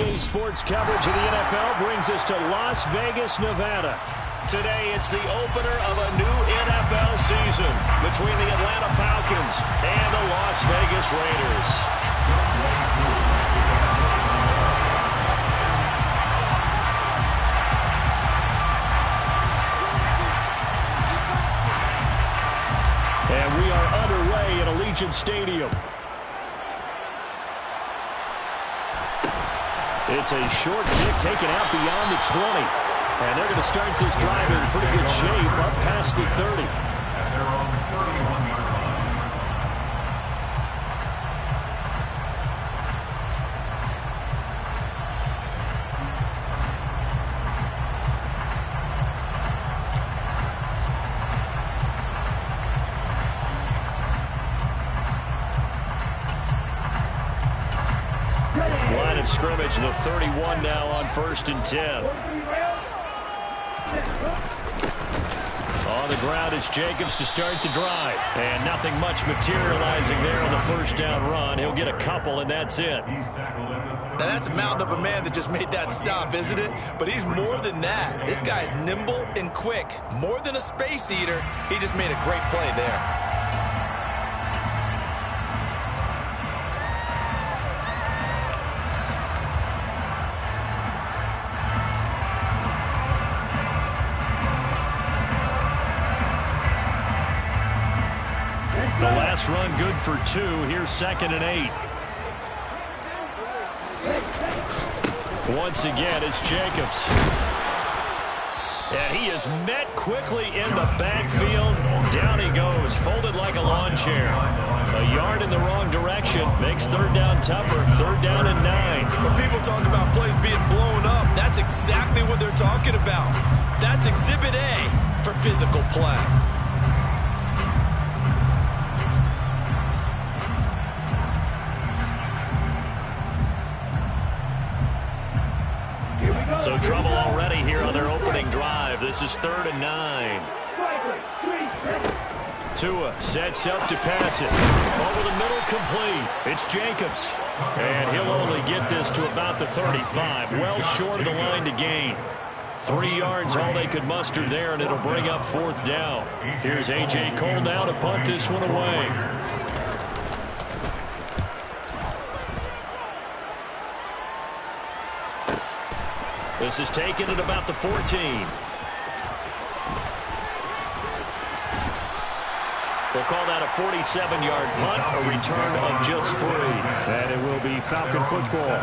EA Sports coverage of the NFL brings us to Las Vegas, Nevada. Today, it's the opener of a new NFL season between the Atlanta Falcons and the Las Vegas Raiders. And we are underway at Allegiant Stadium. It's a short kick taken out beyond the 20. And they're going to start this drive in pretty good shape up past the 30. Line of scrimmage, the 31 now on 1st and 10. On the ground, it's Jacobs to start the drive. And nothing much materializing there on the first down run. He'll get a couple, and that's it. Now, that's a mountain of a man that just made that stop, isn't it? But he's more than that. This guy's nimble and quick. More than a space eater, he just made a great play there. The last run good for 2. Here's 2nd and 8. Once again, it's Jacobs. And he is met quickly in the backfield. Down he goes, folded like a lawn chair. A yard in the wrong direction makes 3rd down tougher. 3rd down and 9. When people talk about plays being blown up, that's exactly what they're talking about. That's Exhibit A for physical play. So trouble already here on their opening drive. This is 3rd and 9. Tua sets up to pass it. Over the middle, complete. It's Jacobs. And he'll only get this to about the 35. Well short of the line to gain. 3 yards, all they could muster there, and it'll bring up 4th down. Here's A.J. Cole now to punt this one away. This is taken at about the 14. We'll call that a 47-yard punt, a return of just 3. And it will be Falcon football.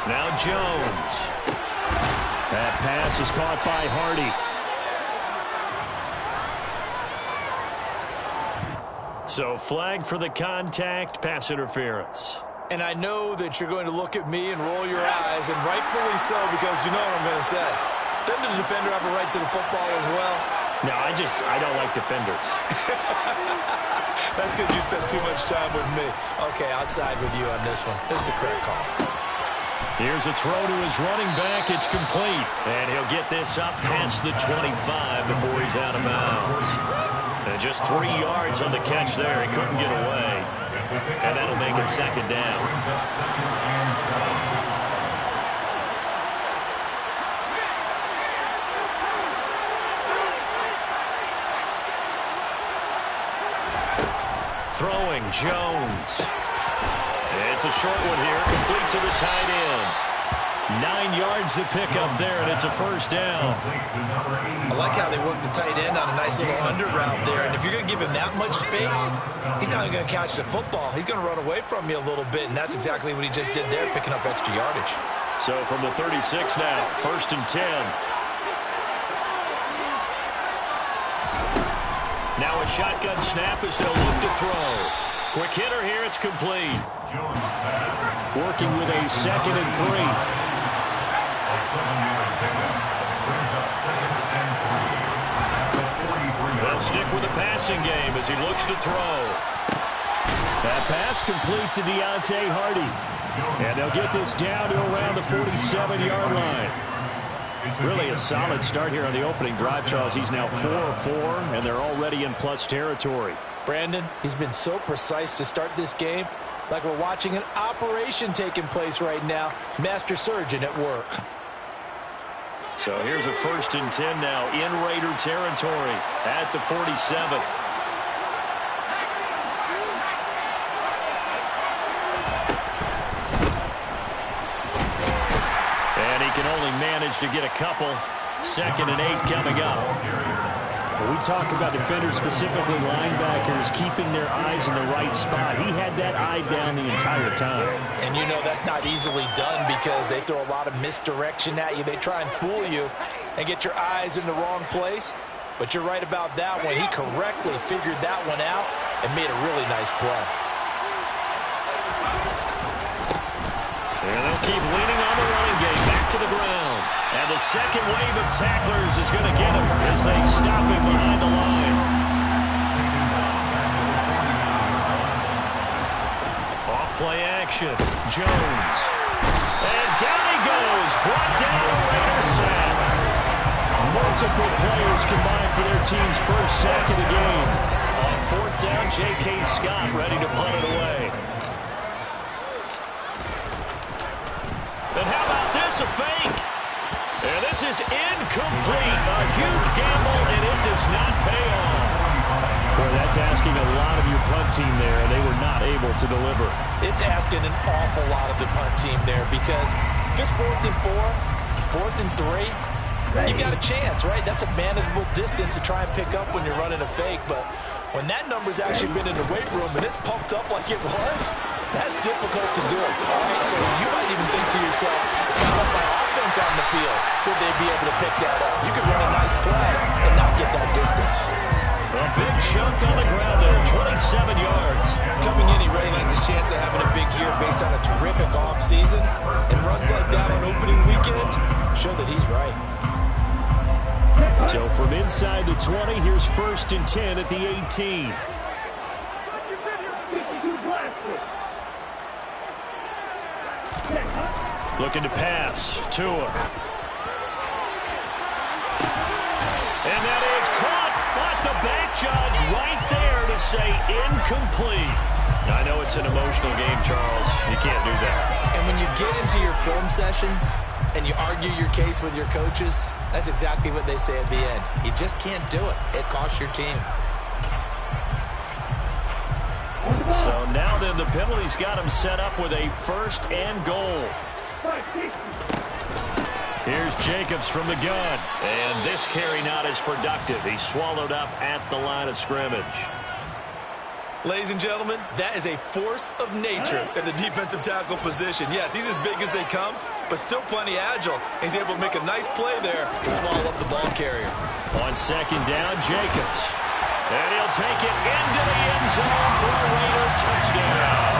Now Jones. That pass is caught by Hardy. So flag for the contact, pass interference. And I know that you're going to look at me and roll your eyes, and rightfully so, because you know what I'm going to say. Doesn't the defender have a right to the football as well? No, I don't like defenders. That's because you spent too much time with me. Okay, I'll side with you on this one. This is the correct call. Here's a throw to his running back. It's complete. And he'll get this up past the 25 before he's out of bounds. And just 3 yards on the catch there. He couldn't get away. And that'll make it 2nd down. Throwing, Jones. It's a short one here, complete to the tight end. 9 yards to pick up there, and it's a 1st down. I like how they work the tight end on a nice little under route there. And if you're going to give him that much space, he's not going to catch the football. He's going to run away from you a little bit, and that's exactly what he just did there, picking up extra yardage. So from the 36 now, 1st and 10. Now a shotgun snap as they'll look to throw. Quick hitter here, it's complete. Working with a 2nd and 3. They'll stick with the passing game as he looks to throw. That pass complete to Deontay Hardy. And they'll get this down to around the 47-yard line. Really a solid start here on the opening drive, Charles. He's now 4 of 4, and they're already in plus territory. Brandon, he's been so precise to start this game, like we're watching an operation taking place right now. Master surgeon at work. So here's a 1st and 10 now in Raider territory at the 47. And he can only manage to get a couple. 2nd and 8 coming up. When we talk about defenders, specifically linebackers, keeping their eyes in the right spot. He had that eye down the entire time. And you know that's not easily done because they throw a lot of misdirection at you. They try and fool you and get your eyes in the wrong place. But you're right about that one. He correctly figured that one out and made a really nice play. And they'll keep leaning on the running game. Back to the ground. And the second wave of tacklers is going to get him as they stop him behind the line. Off play action. Jones. And down he goes. Brought down a Raider sack. Multiple players combined for their team's first sack of the game. On 4th down, J.K. Scott ready to punt it away. And how about this, a fake? And this is incomplete. A huge gamble, and it does not pay off. Boy, that's asking a lot of your punt team there. They were not able to deliver. It's asking an awful lot of the punt team there because just 4th and 4, 4th and 3, you got a chance, right? That's a manageable distance to try and pick up when you're running a fake. But when that number's actually been in the weight room and it's pumped up like it was, that's difficult to do. All right, so you might even think to yourself, if I want my offense on the field, would they be able to pick that up? You could run a nice play and not get that distance. A big chunk on the ground there, 27 yards. Coming in, he really likes his chance of having a big year based on a terrific offseason. And runs like that on opening weekend show that he's right. So from inside the 20, here's 1st and 10 at the 18. Looking to pass. Tua. And that is caught. But the back judge right there to say incomplete. I know it's an emotional game, Charles. You can't do that. And when you get into your film sessions and you argue your case with your coaches, that's exactly what they say at the end. You just can't do it. It costs your team. So now then, the penalty's got him set up with a 1st and goal. Here's Jacobs from the gun. And this carry not as productive. He's swallowed up at the line of scrimmage. Ladies and gentlemen, that is a force of nature at the defensive tackle position. Yes, he's as big as they come, but still plenty agile. He's able to make a nice play there to swallow up the ball carrier. On 2nd down, Jacobs. And he'll take it into the end zone for a Raider touchdown.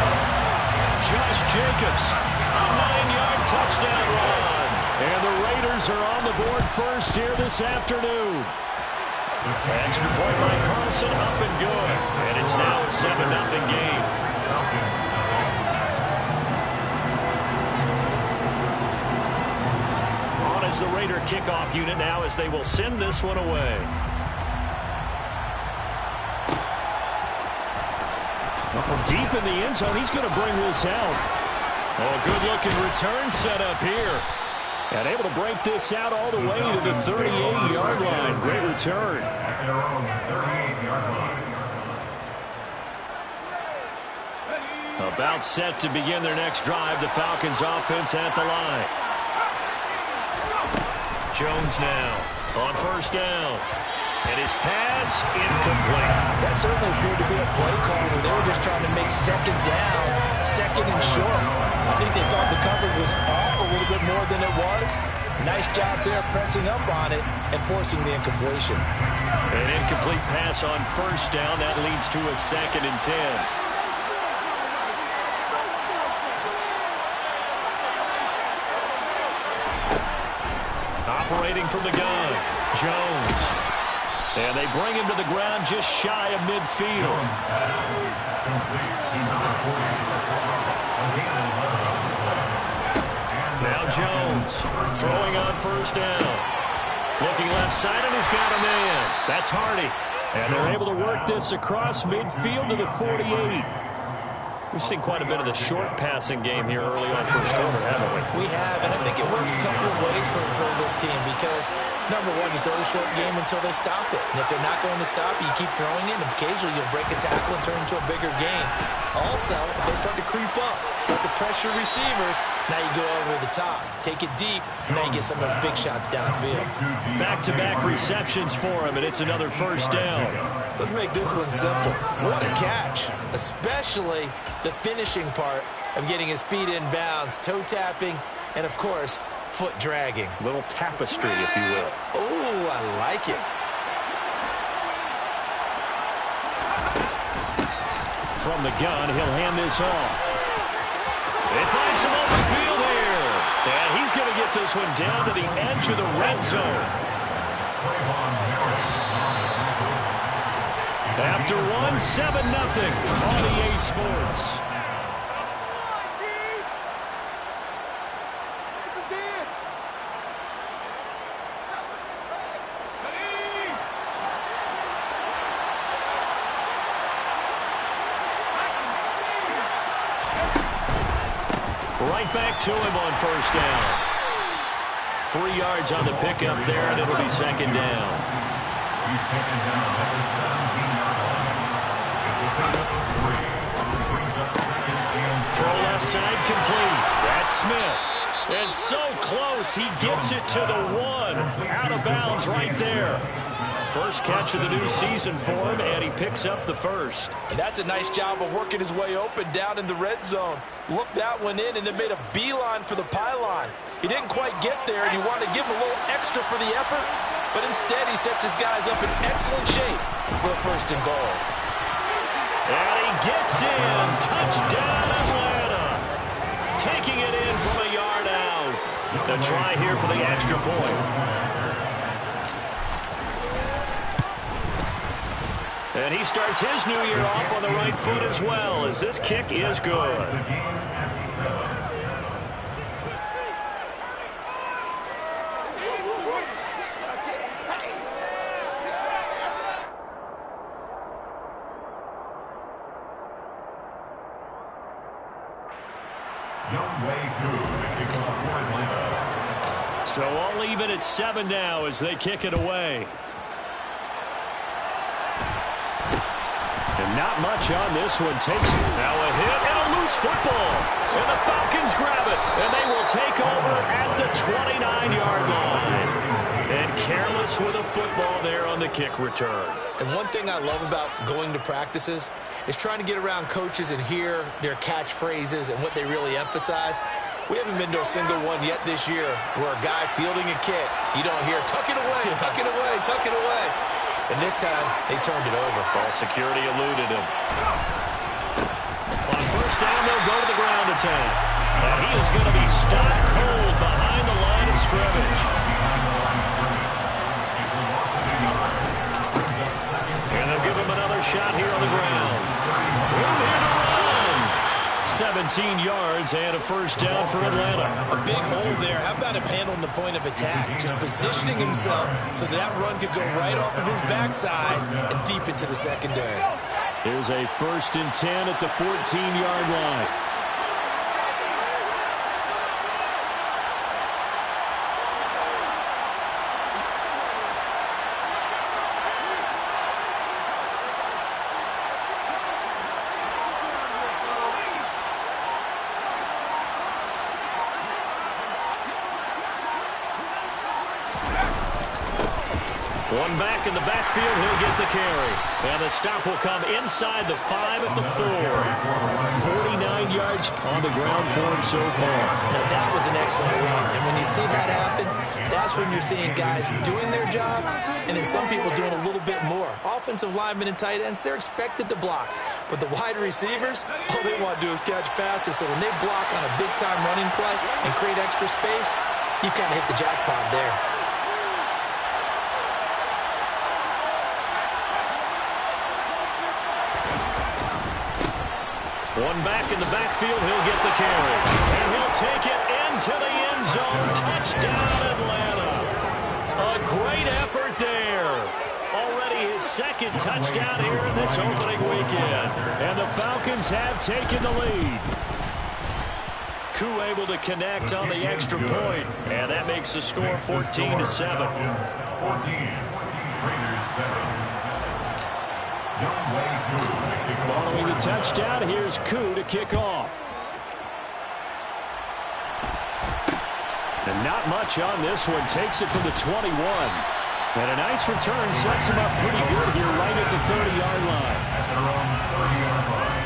Josh Jacobs, a 9-yard touchdown run. And the Raiders are on the board first here this afternoon. Extra point by Carlson, up and good. And it's now a 7-0 game. On as the Raider kickoff unit now as they will send this one away. Well, from deep in the end zone, he's going to bring this out. Oh, good-looking return set up here. And able to break this out all the way to the 38-yard line. Great return. About set to begin their next drive. The Falcons offense at the line. Jones now. on first down. And his pass incomplete. That certainly appeared to be a play call where they were just trying to make second down, second and short. I think they thought the coverage was off a little bit more than it was. Nice job there pressing up on it and forcing the incompletion. An incomplete pass on first down. That leads to a 2nd and 10. Operating from the gun, Jones. And they bring him to the ground just shy of midfield. Now Jones throwing on first down. Looking left side, and he's got a man. That's Hardy. And they're able to work this across midfield to the 48. We've seen quite a bit of the short passing game here early on first quarter, haven't we? We have, and I think it works a couple of ways for this team because, number one, you throw the short game until they stop it. And if they're not going to stop it, you keep throwing it, and occasionally you'll break a tackle and turn into a bigger gain. Also, if they start to creep up, start to pressure receivers, now you go over the top, take it deep, and now you get some of those big shots downfield. Back-to-back receptions for him, and it's another first down. Let's make this one simple. What a catch, especially the finishing part of getting his feet in bounds, toe tapping, and, of course, foot dragging. Little tapestry, if you will. Oh, I like it. From the gun, he'll hand this off. They find some open field here. And he's going to get this one down to the edge of the red zone. After one, 7-0 on EA Sports. Right back to him on first down. 3 yards on the pickup there, and it'll be 2nd down. He's taken down at the 17-yard line. Throw left side complete. That's Smith. And so close, he gets it to the 1. Out of bounds right there. First catch of the new season for him, and he picks up the first. And that's a nice job of working his way open down in the red zone. Looked that one in and then made a beeline for the pylon. He didn't quite get there, and he wanted to give him a little extra for the effort, but instead he sets his guys up in excellent shape for the 1st and goal. And he gets in. Touchdown, Atlanta. Taking it in from a yard out. The try here for the extra point. And he starts his new year off on the right foot as well, as this kick is good. So all even at 7 now as they kick it away. And not much on this one. Takes now a hit and a loose football. And the Falcons grab it. And they will take over at the 29-yard line. And careless with a football there on the kick return. And one thing I love about going to practices is trying to get around coaches and hear their catchphrases and what they really emphasize. We haven't been to a single one yet this year where a guy fielding a kick, you don't hear, tuck it away, tuck it away, tuck it away. And this time, they turned it over. Ball security eluded him. On first down, they'll go to the ground attack. And he is going to be stopped cold behind the line of scrimmage. And they'll give him another shot here on the ground. Room here to run. 17 yards and a first down for Atlanta. A big hole there. How about him handling the point of attack? Just positioning himself so that run could go right off of his backside and deep into the secondary. Here's a 1st and 10 at the 14-yard line. One back in the backfield, he'll get the carry. And the stop will come inside the 5 at the 4. 49 yards on the ground for him so far. Now that was an excellent run. And when you see that happen, that's when you're seeing guys doing their job and then some people doing a little bit more. Offensive linemen and tight ends, they're expected to block. But the wide receivers, all they want to do is catch passes. So when they block on a big-time running play and create extra space, you've kind of hit the jackpot there. One back in the backfield, he'll get the carry. And he'll take it into the end zone. Touchdown, Atlanta. A great effort there. Already his second touchdown here in this opening weekend. And the Falcons have taken the lead. Koo able to connect on the extra point. And that makes the score 14-7. 14. Raiders 7. Following the touchdown, here's Koo to kick off. And not much on this one. Takes it from the 21. And a nice return sets him up pretty good here right at the 30-yard line. At their own 30-yard line.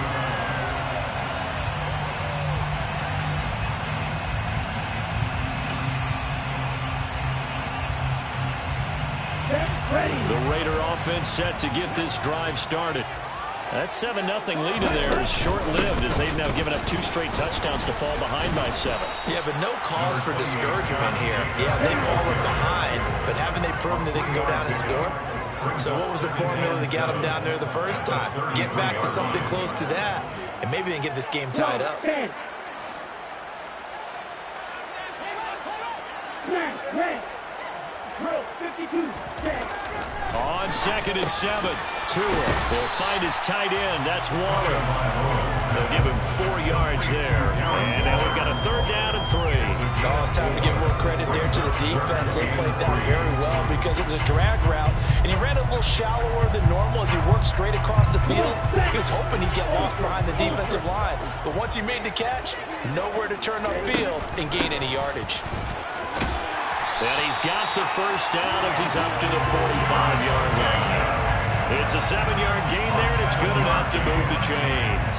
The Raider offense set to get this drive started. That 7-0 lead in there is short-lived as they've now given up 2 straight touchdowns to fall behind by 7. Yeah, but no cause for discouragement here. Yeah, they've fallen behind, but haven't they proven that they can go down and score? So what was the formula that got them down there the first time? Get back to something close to that, and maybe they can get this game tied up. On 2nd and 7, Tua will find his tight end. That's Waller. They'll give him 4 yards there. And now we've got a 3rd down and 3. Oh, it's time to give more credit there to the defense. They played that very well because it was a drag route, and he ran a little shallower than normal as he worked straight across the field. He was hoping he'd get lost behind the defensive line. But once he made the catch, nowhere to turn upfield and gain any yardage. And he's got the first down as he's up to the 45-yard line. It's a 7-yard gain there, and it's good enough to move the chains.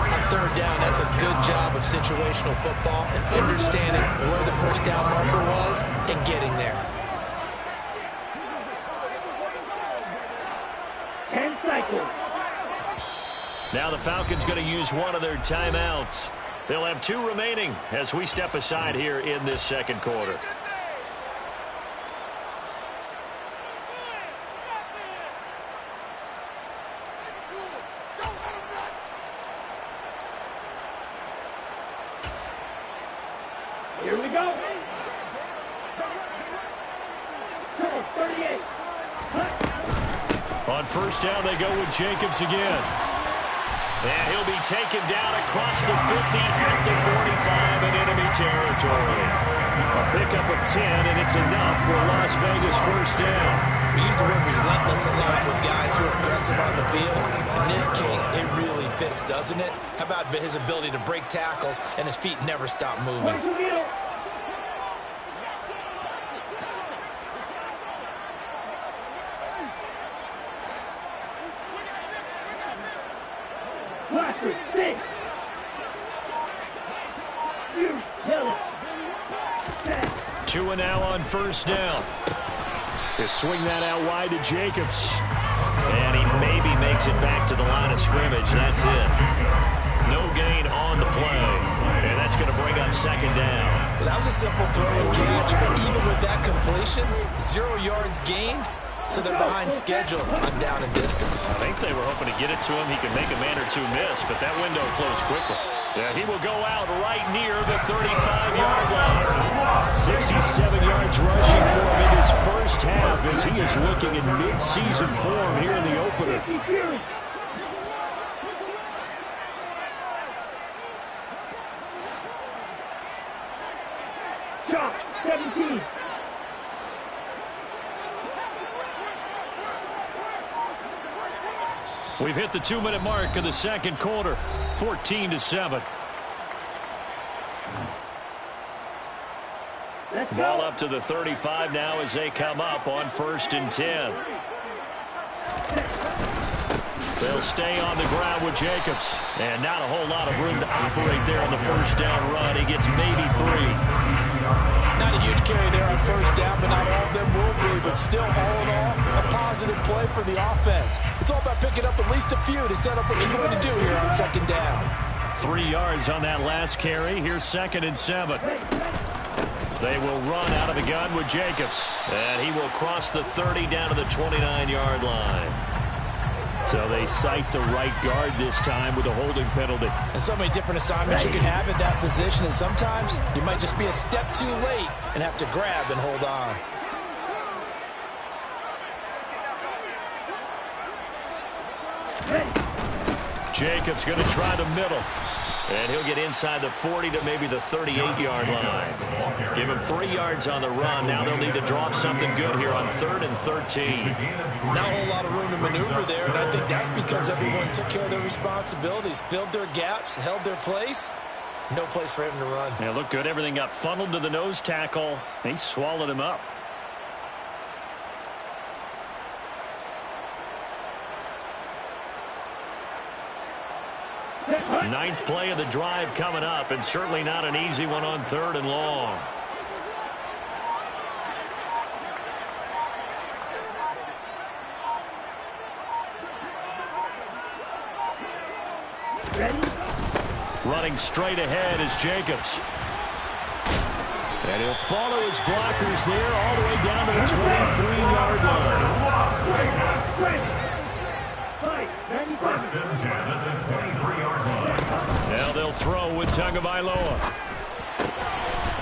On 3rd down, that's a good job of situational football and understanding where the first down marker was and getting there. 10 cycles. Now the Falcons going to use one of their timeouts. They'll have 2 remaining as we step aside here in this second quarter. Here we go. 38. On first down, they go with Jacobs again. And he'll be taken down across the 50 at the 45 in enemy territory. A pickup of 10, and it's enough for Las Vegas first down. We use the word relentless a lot with guys who are aggressive on the field. In this case, it really fits, doesn't it? How about his ability to break tackles and his feet never stop moving? Tua now on first down. They swing that out wide to Jacobs. And he maybe makes it back to the line of scrimmage. That's it. No gain on the play. And that's going to bring up 2nd down. Well, that was a simple throw and catch, but even with that completion, 0 yards gained, so they're behind schedule on down and distance. I think they were hoping to get it to him. He could make a man or 2 miss, but that window closed quickly. Yeah, he will go out right near the 35-yard line. 67 yards rushing for him in his first half as he is looking in mid-season form here in the opener. Shot 17. We've hit the 2-minute mark of the second quarter, 14-7. Let's go. Ball up to the 35 now as they come up on 1st and 10. They'll stay on the ground with Jacobs. And not a whole lot of room to operate there on the 1st down run. He gets maybe 3. Not a huge carry there on 1st down, but not all of them will be. But still, all in all, a positive play for the offense. It's all about picking up at least a few to set up what you're going to do here on 2nd down. 3 yards on that last carry. Here's 2nd and 7. They will run out of the gun with Jacobs. And he will cross the 30 down to the 29-yard line. So they cite the right guard this time with a holding penalty. And so many different assignments you can have at that position, and sometimes you might just be a step too late and have to grab and hold on. Jacobs going to try the middle. And he'll get inside the 40 to maybe the 38-yard line. Give him 3 yards on the run. Now they'll need to drop something good here on 3rd and 13. Not a whole lot of room to maneuver there, and I think that's because everyone took care of their responsibilities, filled their gaps, held their place. No place for him to run. Yeah, looked good. Everything got funneled to the nose tackle. He swallowed him up. Ninth play of the drive coming up, and certainly not an easy one on 3rd and long. Ready? Running straight ahead is Jacobs. And he'll follow his blockers there all the way down to the 23-yard line. First and 10 at the 23-yard line. Now they'll throw with Tagovailoa.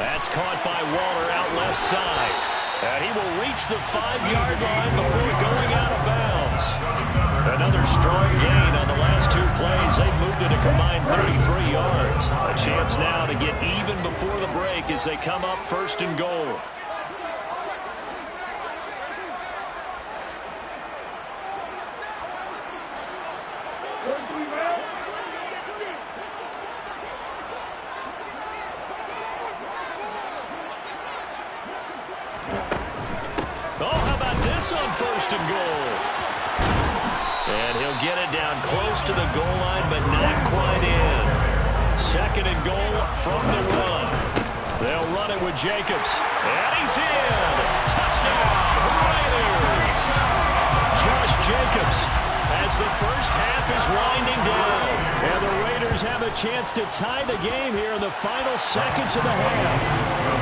That's caught by Waller out left side. And he will reach the 5-yard line before going out of bounds. Another strong gain on the last 2 plays. They've moved it a combined 33 yards. A chance now to get even before the break as they come up 1st and goal. On 1st and goal. And he'll get it down close to the goal line, but not quite in. 2nd and goal from the run. They'll run it with Jacobs. And he's in. Touchdown, Raiders. Josh Jacobs as the first half is winding down. And the Raiders have a chance to tie the game here in the final seconds of the half.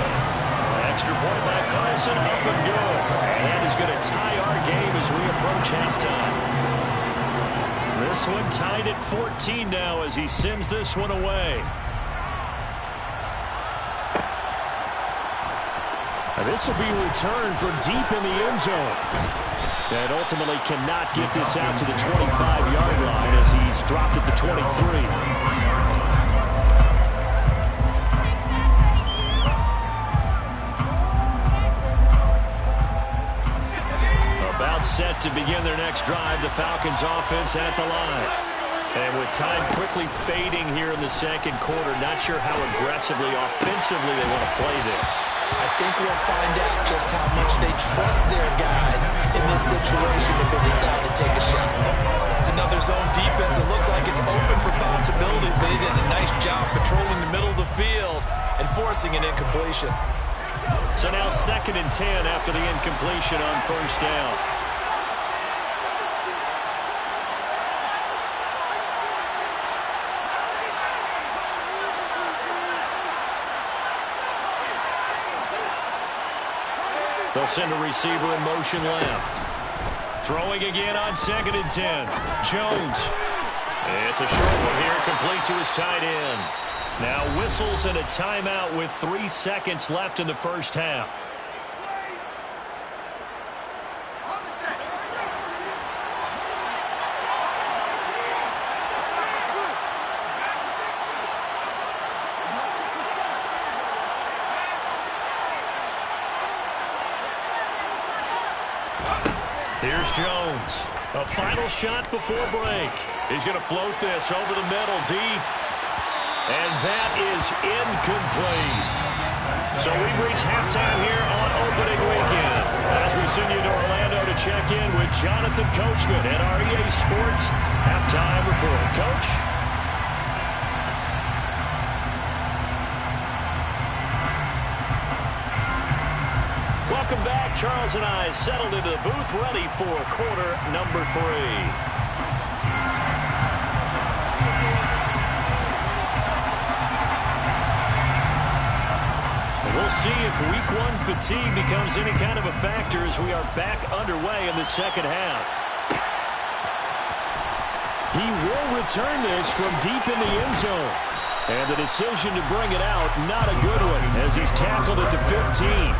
Extra point by Carlson, up and good. And that is going to tie our game as we approach halftime. This one tied at 14 now as he sends this one away. And this will be returned from deep in the end zone. And ultimately cannot get this out to the 25-yard line as he's dropped at the 23. Set to begin their next drive, the Falcons offense at the line. And with time quickly fading here in the 2nd quarter, not sure how aggressively, offensively they want to play this. I think we'll find out just how much they trust their guys in this situation if they decide to take a shot. It's another zone defense. It looks like it's open for possibilities, but they did a nice job patrolling the middle of the field and forcing an incompletion. So now 2nd and 10 after the incompletion on 1st down. They'll send a receiver in motion left. Throwing again on 2nd and 10. Jones. It's a short one here, complete to his tight end. Now whistles and a timeout with 3 seconds left in the first half. Here's Jones. A final shot before break. He's going to float this over the middle deep. And that is incomplete. So we've reached halftime here on opening weekend. As we send you to Orlando to check in with Jonathan Coachman at our EA Sports Halftime Report. Coach? Welcome back. Charles and I settled into the booth, ready for quarter number 3. We'll see if week 1 fatigue becomes any kind of a factor as we are back underway in the second half. He will return this from deep in the end zone. And the decision to bring it out, not a good one, as he's tackled at the 15.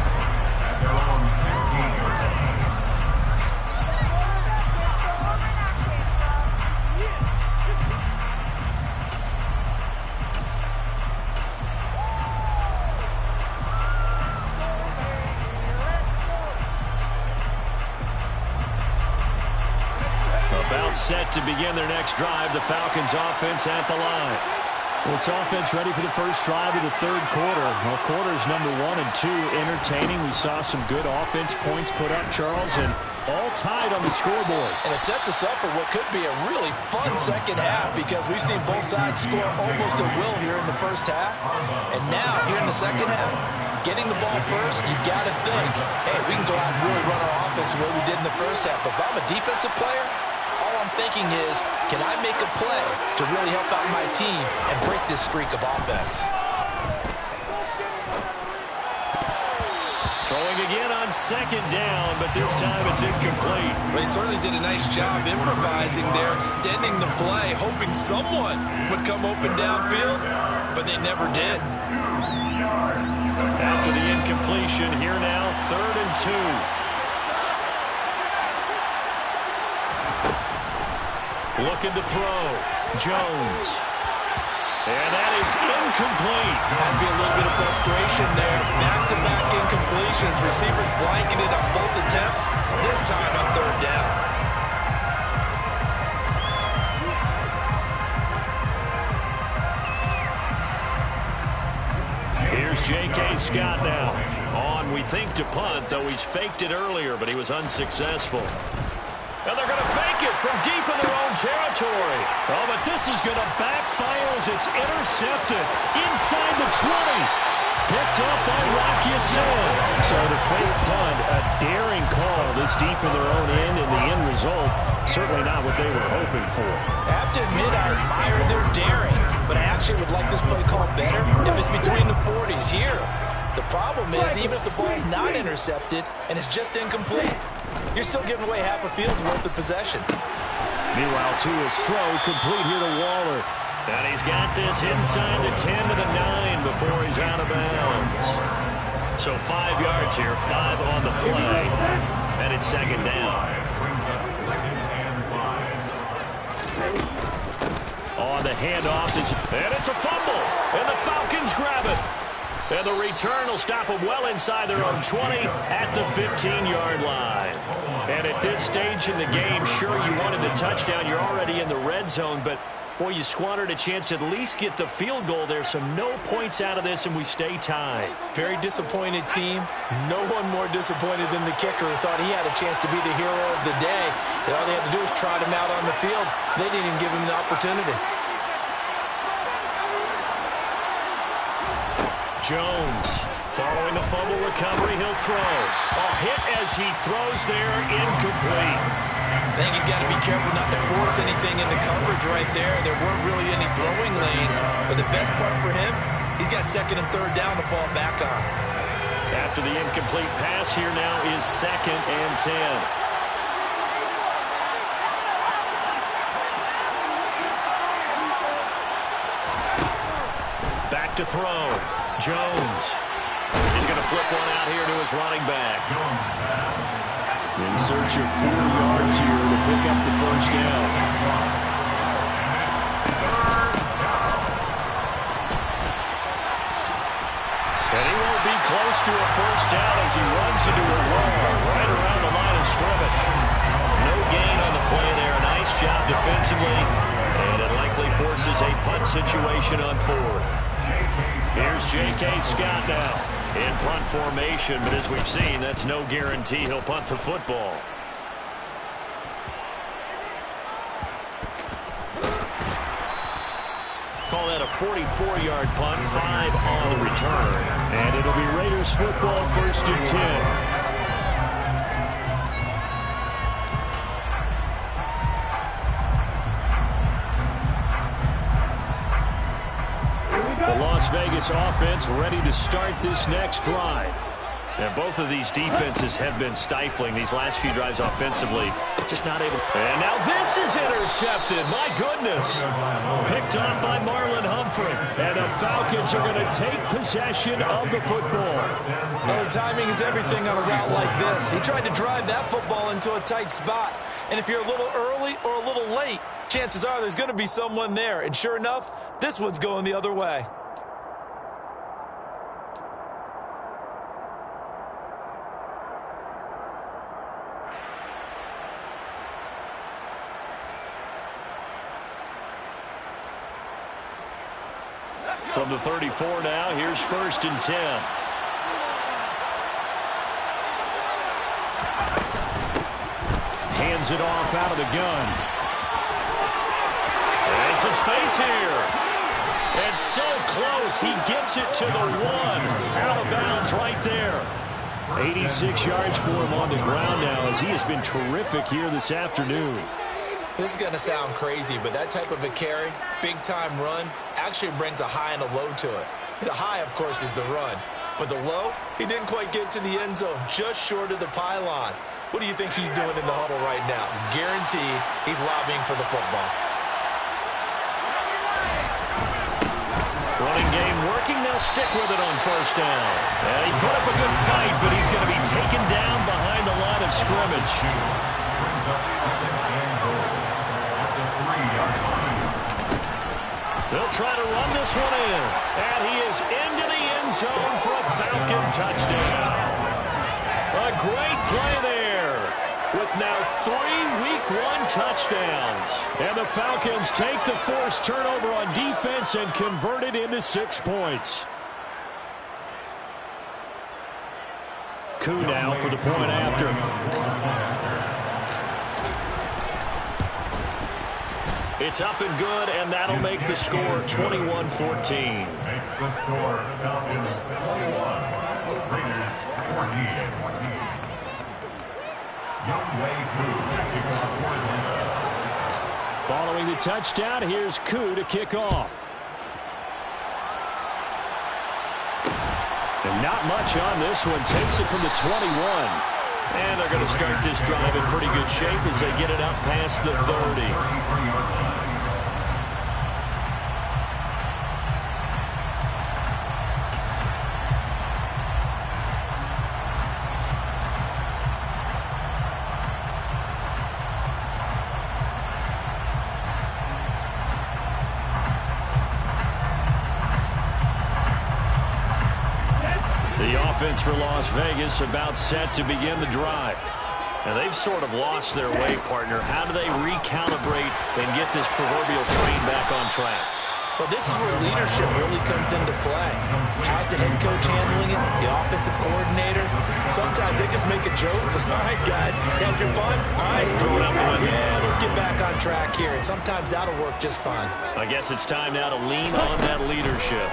About set to begin their next drive, the Falcons offense at the line. This offense ready for the first drive of the third quarter. Well, quarters number 1 and 2 entertaining. We saw some good offense points put up, Charles, and all tied on the scoreboard. And it sets us up for what could be a really fun second half because we've seen both sides score almost at will here in the first half. And now, here in the second half, getting the ball first, you got to think, hey, we can go out and really run our offense the way we did in the first half. But if I'm a defensive player, all I'm thinking is, can I make a play to really help out my team and break this streak of offense? Throwing again on second down, but this time it's incomplete. They certainly did a nice job improvising there, extending the play, hoping someone would come open downfield, but they never did. After the incompletion, here now, 3rd and 2. Looking to throw. Jones. And that is incomplete. Has to be a little bit of frustration there. Back-to-back incompletions. Receivers blanketed on both attempts. This time on 3rd down. Here's J.K. Scott now. On, we think, to punt, though he's faked it earlier, but he was unsuccessful. And they're going to fake it from deep in their own territory. Oh, but this is going to backfire as it's intercepted inside the 20. Picked up by Rocky Sin. So the fake punt, a daring call this deep in their own end, and the end result, certainly not what they were hoping for. I have to admit, I admire their daring, but I actually would like this play called better if it's between the 40s here. The problem is, even if the ball's not intercepted and it's just incomplete, you're still giving away half a field's worth of possession. Meanwhile, Tua's throw complete here to Waller. And he's got this inside the 10 to the 9 before he's out of bounds. So 5 yards here, 5 on the play, and it's second down. On the handoff, and it's a fumble, and the Falcons grab it. And the return will stop them well inside their own 20 at the 15-yard line. And at this stage in the game, sure, you wanted the touchdown. You're already in the red zone, but, boy, you squandered a chance to at least get the field goal there. So no points out of this, and we stay tied. Very disappointed team. No one more disappointed than the kicker who thought he had a chance to be the hero of the day. And all they had to do was trot him out on the field. They didn't even give him an opportunity. Jones, following a fumble recovery, he'll throw. A hit as he throws there, incomplete. I think he's got to be careful not to force anything into coverage right there. There weren't really any throwing lanes, but the best part for him, he's got 2nd and 3rd down to fall back on. After the incomplete pass, here now is 2nd and 10. Back to throw. Jones. He's going to flip one out here to his running back. In search of 4 yards here to pick up the first down. And he won't be close to a first down as he runs into a wall right around the line of scrimmage. No gain on the play there. Nice job defensively. And it likely forces a punt situation on 4th. Here's J.K. Scott now. in punt formation, but as we've seen, that's no guarantee he'll punt the football. Call that a 44-yard punt, 5 on the return. And it'll be Raiders football, 1st and 10. The Las Vegas offense ready to start this next drive. And both of these defenses have been stifling these last few drives offensively. Just not able. And now this is intercepted. My goodness. Picked up by Marlon Humphrey. And the Falcons are going to take possession of the football. Well, the timing is everything on a route like this. He tried to drive that football into a tight spot. And if you're a little early or a little late, chances are there's going to be someone there. And sure enough, this one's going the other way. From the 34 now, here's 1st and 10. Hands it off out of the gun. And some space here. And so close, he gets it to the 1. Out of bounds right there. 86 yards for him on the ground now as he has been terrific here this afternoon. This is going to sound crazy, but that type of a carry, big-time run, actually brings a high and a low to it. The high, of course, is the run. But the low, he didn't quite get to the end zone, just short of the pylon. What do you think he's doing in the huddle right now? Guaranteed he's lobbying for the football. Running game working. They'll stick with it on 1st down. And he put up a good fight, but he's going to be taken down behind the line of scrimmage. They'll try to run this one in. And he is into the end zone for a Falcon touchdown. A great play there with now 3 Week 1 touchdowns. And the Falcons take the forced turnover on defense and convert it into 6 points. Koo now for the point after. It's up and good, and that'll make the score 21-14. Makes the score Falcons 21, Raiders 14. Younghoe Koo. Following the touchdown, here's Koo to kick off. And not much on this one. Takes it from the 21. And they're going to start this drive in pretty good shape as they get it up past the 30. Offense for Las Vegas about set to begin the drive. And they've sort of lost their way, partner. How do they recalibrate and get this proverbial train back on track? Well, this is where leadership really comes into play. How's the head coach handling it? The offensive coordinator? Sometimes they just make a joke. All right, guys, had your fun? All right, Throw it out the window. Yeah, let's get back on track here. And sometimes that'll work just fine. I guess it's time now to lean on that leadership.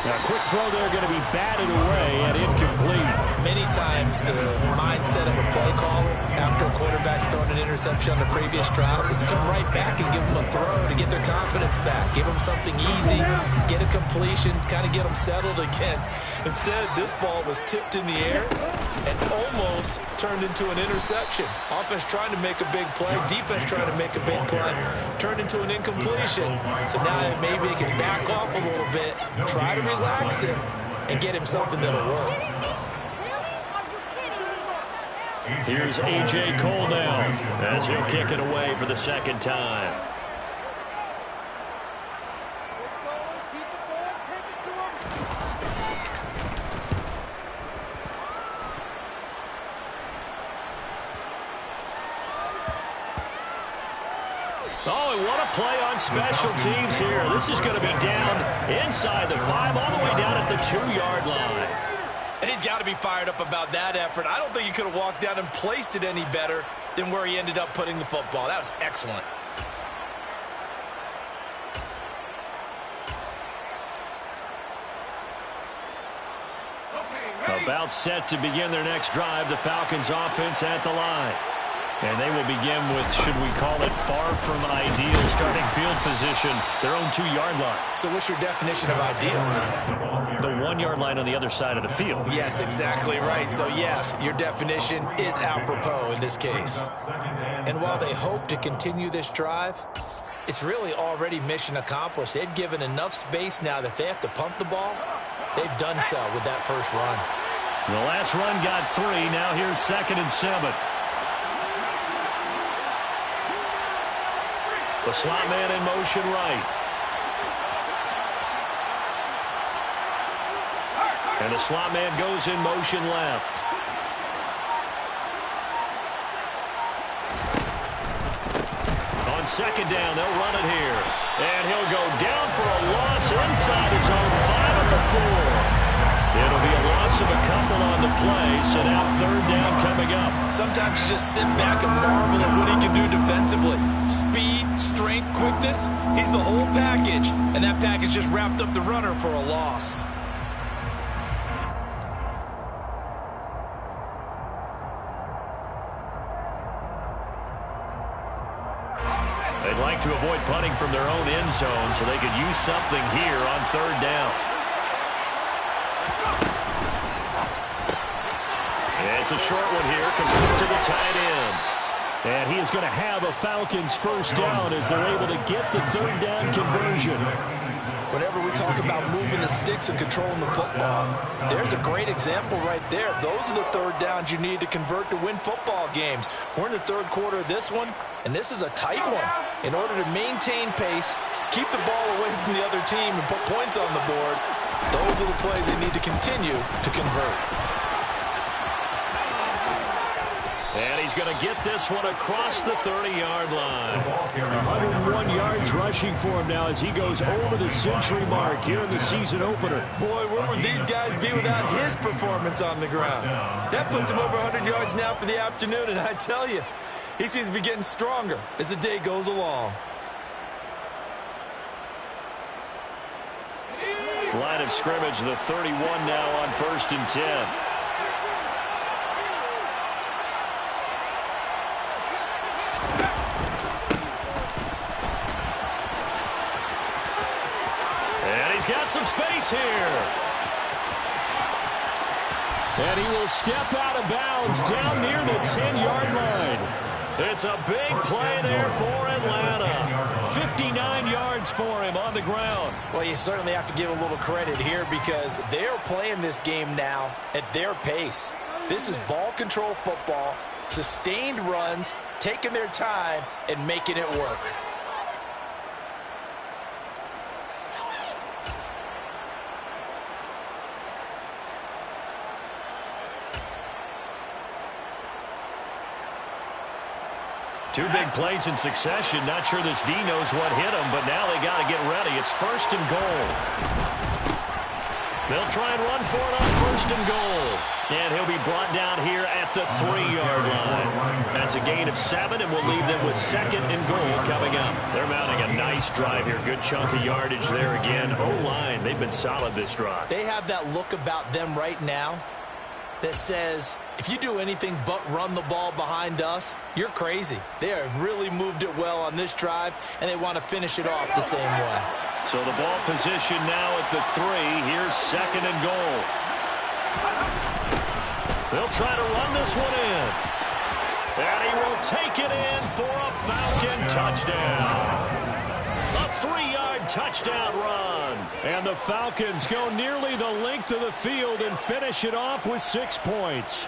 Now, quick throw there going to be batted away and incomplete. Many times the mindset of a play caller after a quarterback's thrown an interception on the previous drive is to come right back and give them a throw to get their confidence back. Give them something easy, get a completion, kind of get them settled again. Instead, this ball was tipped in the air and almost turned into an interception. Offense trying to make a big play, defense trying to make a big play, turned into an incompletion. So now maybe they can back off a little bit, try to relax him, and get him something that'll work. Here's A.J. Cole now as he'll kick it away for the second time. Oh, and what a play on special teams here. This is going to be down inside the 5, all the way down at the 2-yard line. And he's got to be fired up about that effort. I don't think he could have walked down and placed it any better than where he ended up putting the football. That was excellent. About set to begin their next drive, the Falcons offense at the line. And they will begin with, should we call it, far from ideal starting field position, their own 2-yard line. So what's your definition of ideal? The 1-yard line on the other side of the field. Yes, exactly right. So yes, your definition is apropos in this case. And while they hope to continue this drive, it's really already mission accomplished. They've given enough space now that they have to pump the ball. They've done so with that first run. The last run got 3. Now here's 2nd and 7. The slot man in motion right. And the slot man goes in motion left. On 2nd down, they'll run it here. And he'll go down for a loss inside his own 5 on the 4. It'll be a loss of a couple on the play, so now 3rd down coming up. Sometimes you just sit back and marvel at what he can do defensively. Speed, strength, quickness, he's the whole package. And that package just wrapped up the runner for a loss. They'd like to avoid punting from their own end zone so they could use something here on 3rd down. It's a short one here, complete to the tight end. And he is going to have a Falcons first down as they're able to get the 3rd down conversion. Whenever we talk about moving the sticks and controlling the football, there's a great example right there. Those are the 3rd downs you need to convert to win football games. We're in the 3rd quarter of this one, and this is a tight one. In order to maintain pace, keep the ball away from the other team, and put points on the board, those are the plays they need to continue to convert. And he's going to get this one across the 30-yard line. 101 yards rushing for him now as he goes over the century mark here in the season opener. Boy, where would these guys be without his performance on the ground? That puts him over 100 yards now for the afternoon, and I tell you, he seems to be getting stronger as the day goes along. Line of scrimmage, the 31 now on 1st and 10. Got some space here. And he will step out of bounds down near the 10-yard line. It's a big play there for Atlanta. 59 yards for him on the ground. Well, you certainly have to give a little credit here because they're playing this game now at their pace. This is ball control football, sustained runs, taking their time, and making it work. Two big plays in succession. Not sure this D knows what hit him, but now they got to get ready. It's 1st and goal. They'll try and run for it on 1st and goal. And he'll be brought down here at the 3-yard line. That's a gain of 7, and we'll leave them with 2nd and goal coming up. They're mounting a nice drive here. Good chunk of yardage there again. O-line, they've been solid this drive. They have that look about them right now that says, if you do anything but run the ball behind us, you're crazy. They have really moved it well on this drive, and they want to finish it off the same way. So the ball position now at the 3. Here's 2nd and goal. They'll try to run this one in. And he will take it in for a Falcon touchdown. A 3-yard touchdown run. And the Falcons go nearly the length of the field and finish it off with 6 points.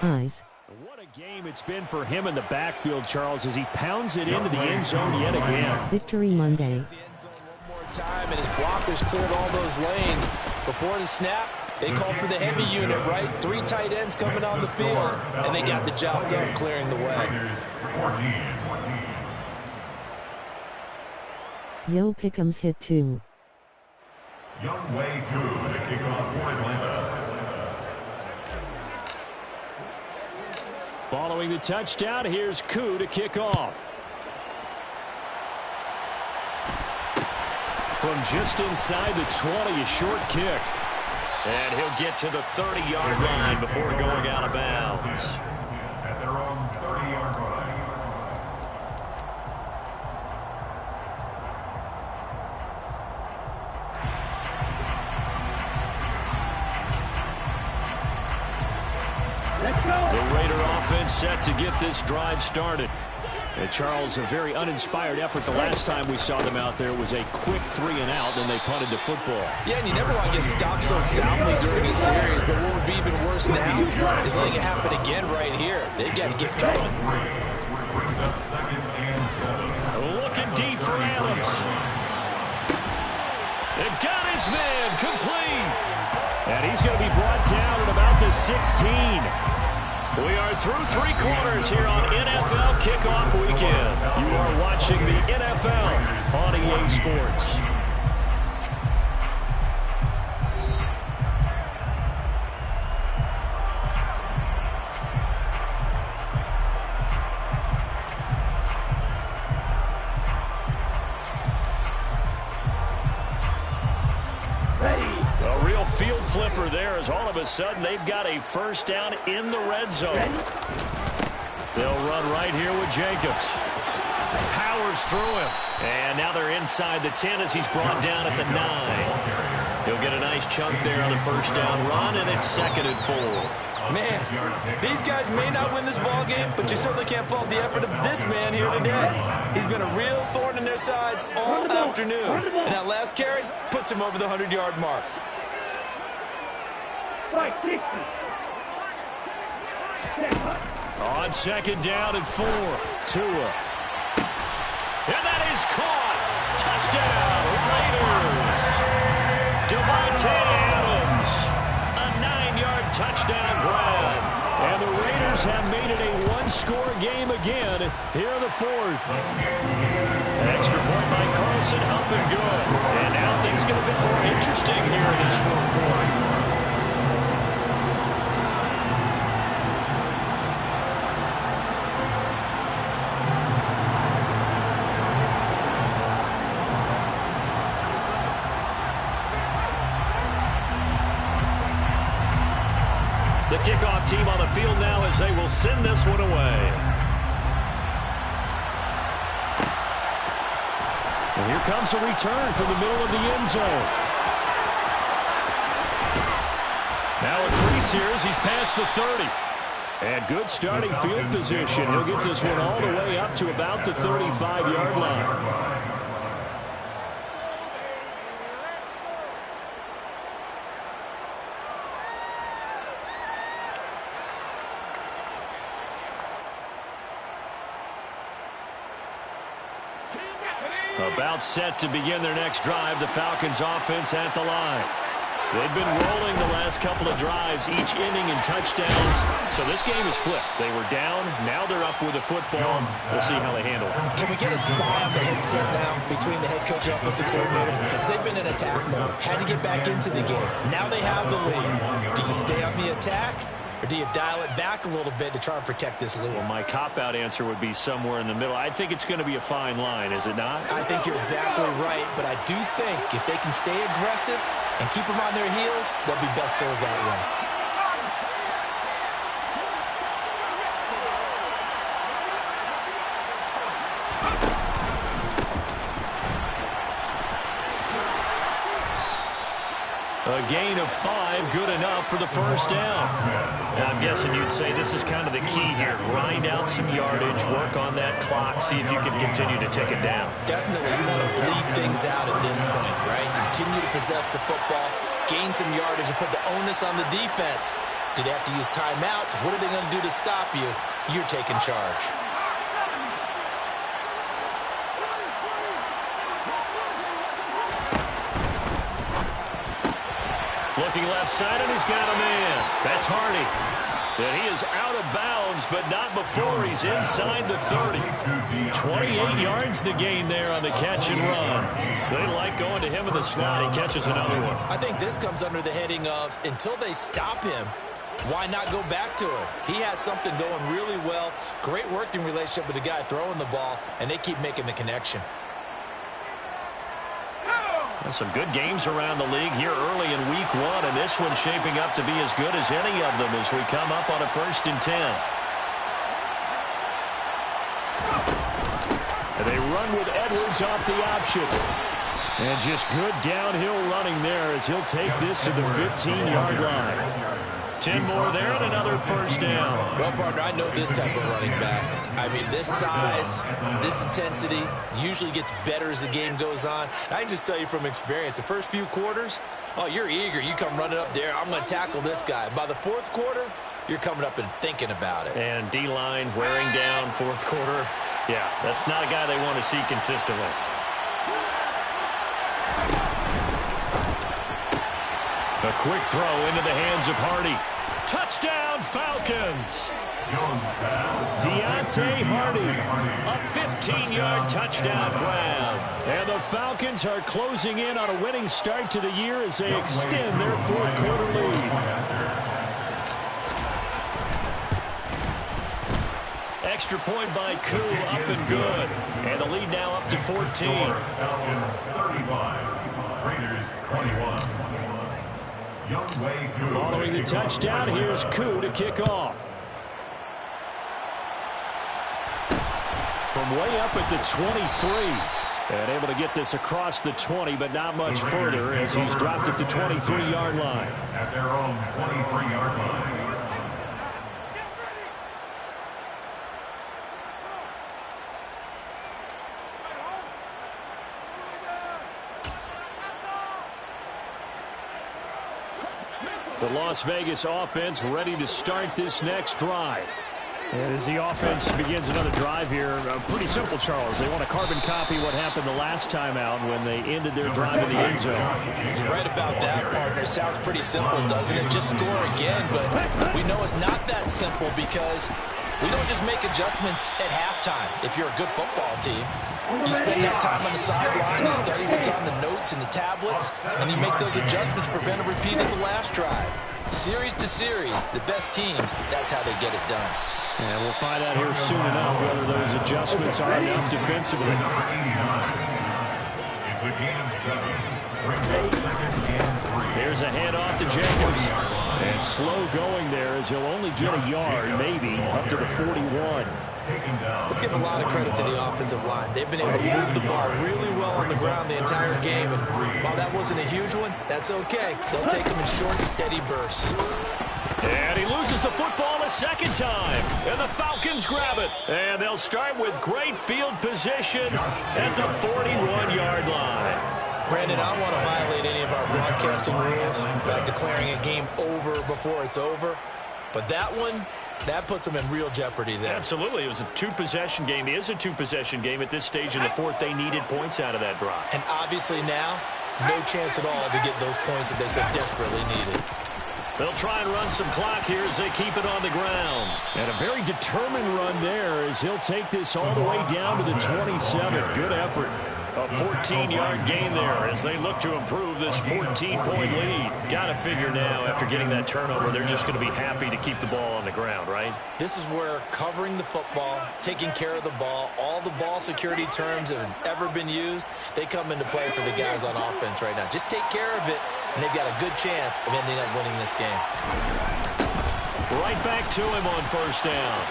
Eyes. What a game it's been for him in the backfield, Charles, as he pounds it into the end zone yet again. Victory Monday. One more time, and his blockers cleared all those lanes. Before the snap, they called for the heavy unit, right? 3 tight ends coming on the field, and they got the job done clearing the way. Yo Pick'ems hit 2. Younghoe Koo to kick off for Atlanta. Following the touchdown, here's Koo to kick off. From just inside the 20, a short kick. And he'll get to the 30-yard line before going out of bounds. At their own 30-yard line. The Raider offense set to get this drive started. And Charles, a very uninspired effort the last time we saw them out there was a quick 3-and-out, then they punted the football. Yeah, and you never want to get stopped so soundly during a series, but what would be even worse now is letting it happen again right here. They've got to get going. Brings up 2nd and 7. Looking deep for Adams. They've got his man complete. And he's going to be brought down at about the 16. We are through 3 quarters here on NFL Kickoff Weekend. You are watching the NFL on EA Sports. A real field flipper there as all of a sudden they've got a first down in the red zone. They'll run right here with Jacobs. Powers through him. And now they're inside the 10 as he's brought down at the 9. He'll get a nice chunk there on the first down run, and it's 2nd and 4. Man, these guys may not win this ball game, but you certainly can't fault the effort of this man here today. He's been a real thorn in their sides all afternoon. And that last carry puts him over the 100-yard mark. On 2nd down and 4. Tua. And that is caught. Touchdown, Raiders. Davante Adams. A 9-yard touchdown grab. And the Raiders have made it a 1-score game again here in the 4th. An extra point by Carlson, up and good. And now things get a bit more interesting here in this 4th quarter. The kickoff team on the field now as they will send this one away. And here comes a return from the middle of the end zone. Now it's Reese here as he's past the 30. And good starting field position. He'll get this one all the way up to about the 35-yard line. About set to begin their next drive, the Falcons offense at the line. They've been rolling the last couple of drives, each inning in touchdowns. So this game is flipped. They were down, now they're up with the football. We'll see how they handle it. Can we get a spy on the headset now between the head coach and offensive coordinator? Because they've been in attack mode, had to get back into the game. Now they have the lead. Do you stay on the attack? Or do you dial it back a little bit to try and protect this lead? Well, my cop-out answer would be somewhere in the middle. I think it's going to be a fine line, is it not? I think you're exactly right, but I do think if they can stay aggressive and keep them on their heels, they'll be best served that way. A gain of 5, good enough for the first down. Now, I'm guessing you'd say this is kind of the key here. Grind out some yardage, work on that clock, see if you can continue to tick it down. Definitely, you want to bleed things out at this point, right? Continue to possess the football, gain some yardage, and put the onus on the defense. Do they have to use timeouts? What are they going to do to stop you? You're taking charge. Looking left side, and he's got a man. That's Hardy. And he is out of bounds, but not before he's inside the 30. 28 yards the gain there on the catch and run. They like going to him in the slot. He catches another one. I think this comes under the heading of until they stop him, why not go back to him? He has something going really well. Great working relationship with the guy throwing the ball, and they keep making the connection. Some good games around the league here early in week 1, and this one's shaping up to be as good as any of them as we come up on a 1st and 10. And they run with Edwards off the option. And just good downhill running there as he'll take this to the 15-yard line. 10 more there and another 1st down. Well, partner, I know this type of running back. I mean, this size, this intensity usually gets better as the game goes on. I can just tell you from experience, the first few quarters, oh, you're eager. You come running up there, I'm going to tackle this guy. By the 4th quarter, you're coming up and thinking about it. And D-line wearing down 4th quarter. Yeah, that's not a guy they want to see consistently. A quick throw into the hands of Hardy. Touchdown, Falcons! Deontay Hardy, a 15-yard touchdown grab. And the Falcons are closing in on a winning start to the year as they extend their 4th quarter lead. Extra point by Koo, up and good. And the lead now up to 14. Falcons 35, Raiders 21. Following the touchdown, here's Koo to kick off. From way up at the 23. And able to get this across the 20, but not much further as he's dropped at the 23-yard line. At their own 23-yard line. The Las Vegas offense ready to start this next drive. And as the offense begins another drive here, pretty simple, Charles. They want to carbon copy what happened the last time out when they ended their drive in the end zone. You're right about that, partner. Sounds pretty simple, doesn't it? Just score again, but we know it's not that simple because we don't just make adjustments at halftime if you're a good football team. You spend that time on the sideline, you study what's on the notes and the tablets, and you make those adjustments to prevent a repeat of the last drive. Series to series, the best teams, that's how they get it done. And we'll find out here soon enough whether those adjustments are enough defensively. It's a gain of 7. Brings up 2nd and 3. Here's a handoff to Jacobs. And slow going there as he'll only get a yard, maybe, up to the 41. Let's give a lot of credit to the offensive line. They've been able to move the ball really well on the ground the entire game. And while that wasn't a huge one, that's okay. They'll take them in short, steady bursts. And he loses the football a 2nd time. And the Falcons grab it. And they'll start with great field position at the 41-yard line. Brandon, I don't want to violate any of our broadcasting rules by declaring a game over before it's over. But that one, that puts them in real jeopardy there. Absolutely. It was a 2-possession game. It is a 2-possession game at this stage in the 4th. They needed points out of that drive. And obviously now, no chance at all to get those points that they so desperately needed. They'll try and run some clock here as they keep it on the ground. And a very determined run there as he'll take this all the way down to the 27. Good effort. A 14-yard gain there as they look to improve this 14-point lead. Got to figure now after getting that turnover, they're just going to be happy to keep the ball on the ground, right? This is where covering the football, taking care of the ball, all the ball security terms that have ever been used, they come into play for the guys on offense right now. Just take care of it, and they've got a good chance of ending up winning this game. Right back to him on 1st down.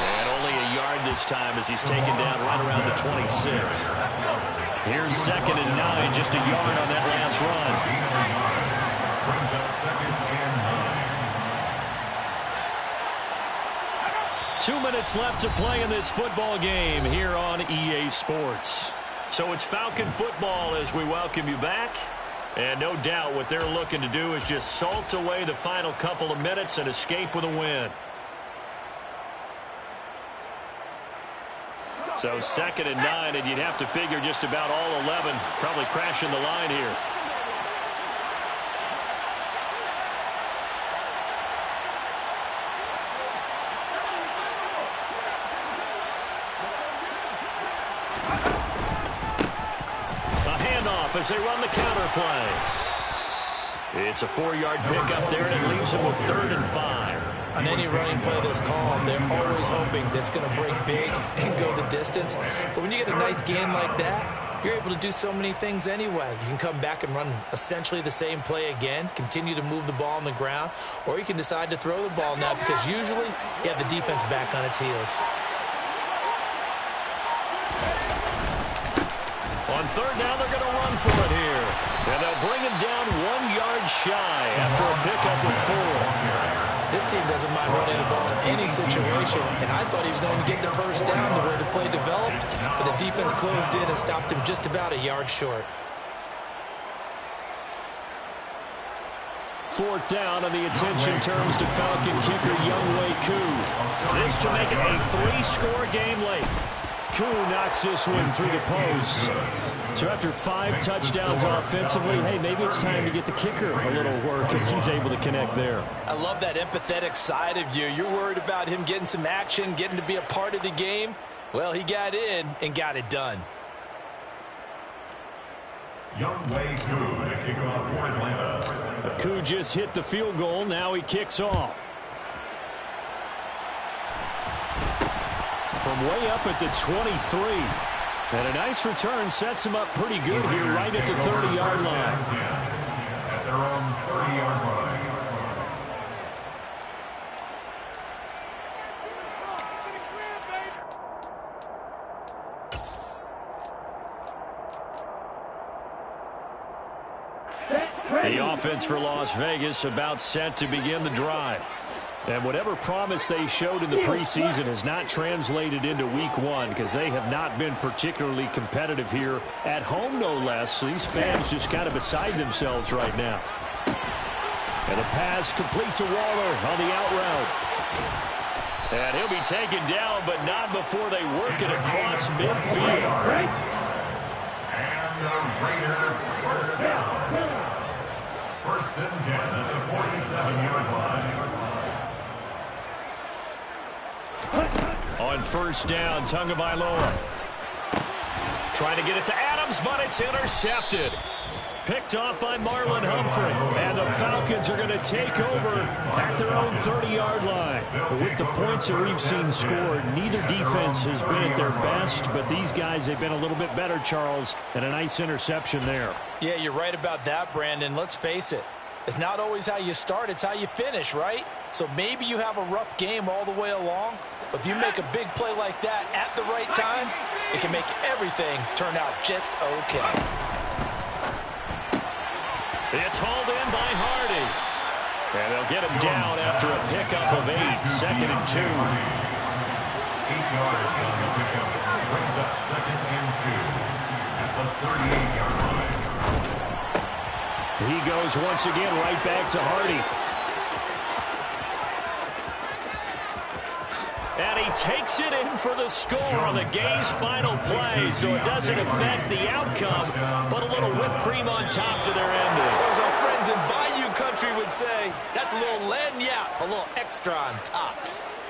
And only a yard this time as he's taken down right around the 26. Here's 2nd and 9, just a yard on that last run. Brings up 2nd and 9. 2 minutes left to play in this football game here on EA Sports. So it's Falcon football as we welcome you back. And no doubt what they're looking to do is just salt away the final couple of minutes and escape with a win. So 2nd and 9, and you'd have to figure just about all 11 probably crashing the line here. off as they run the counter play. It's a 4-yard pickup there, and it leaves them with 3rd and 5. On any running play that's called, they're always hoping that it's going to break big and go the distance. But when you get a nice gain like that, you're able to do so many things anyway. You can come back and run essentially the same play again, continue to move the ball on the ground, or you can decide to throw the ball now because usually you have the defense back on its heels. On 3rd down, they're going to run for it here. And they'll bring him down 1 yard shy after a pickup of 4. This team doesn't mind running the ball in any situation, and I thought he was going to get the first down the way the play developed, but the defense closed in and stopped him just about a yard short. 4th down, and the attention turns to Falcon kicker Younghoe Koo. This to make it a 3-score game late. Koo knocks this one through the post. So after 5 touchdowns offensively, hey, maybe it's time to get the kicker a little work, and he's able to connect there. I love that empathetic side of you. You're worried about him getting some action, getting to be a part of the game. Well, he got in and got it done. Younghoe Koo to kick off for Atlanta. Koo just hit the field goal. Now he kicks off. From way up at the 23. And a nice return sets him up pretty good here right at the 30-yard line. At their own 30-yard line. The offense for Las Vegas about set to begin the drive. And whatever promise they showed in the preseason has not translated into week 1 because they have not been particularly competitive here at home, no less. So these fans just kind of beside themselves right now. And the pass complete to Waller on the out route. And he'll be taken down, but not before they work it across midfield. And the Raider first down. 1st and 10 at the 47-yard line. On 1st down, Tagovailoa trying to get it to Adams, but it's intercepted. Picked off by Marlon Humphrey. And the Falcons are going to take over at their own 30-yard line. With the points that we've seen scored, neither defense has been at their best, but these guys have been a little bit better, Charles, and a nice interception there. Yeah, you're right about that, Brandon. Let's face it. It's not always how you start, it's how you finish, right? So maybe you have a rough game all the way along, but if you make a big play like that at the right time, it can make everything turn out just okay. It's hauled in by Hardy. And they'll get him down after a pickup of 8, 2nd and 2. 8 yards on the pickup. Brings up 2nd and 2 at the 38-yard line. He goes once again right back to Hardy. And he takes it in for the score on the game's final play, so it doesn't affect the outcome, but a little whipped cream on top to their ending. As our friends in Bayou Country would say, that's a little lagniappe, a little extra on top.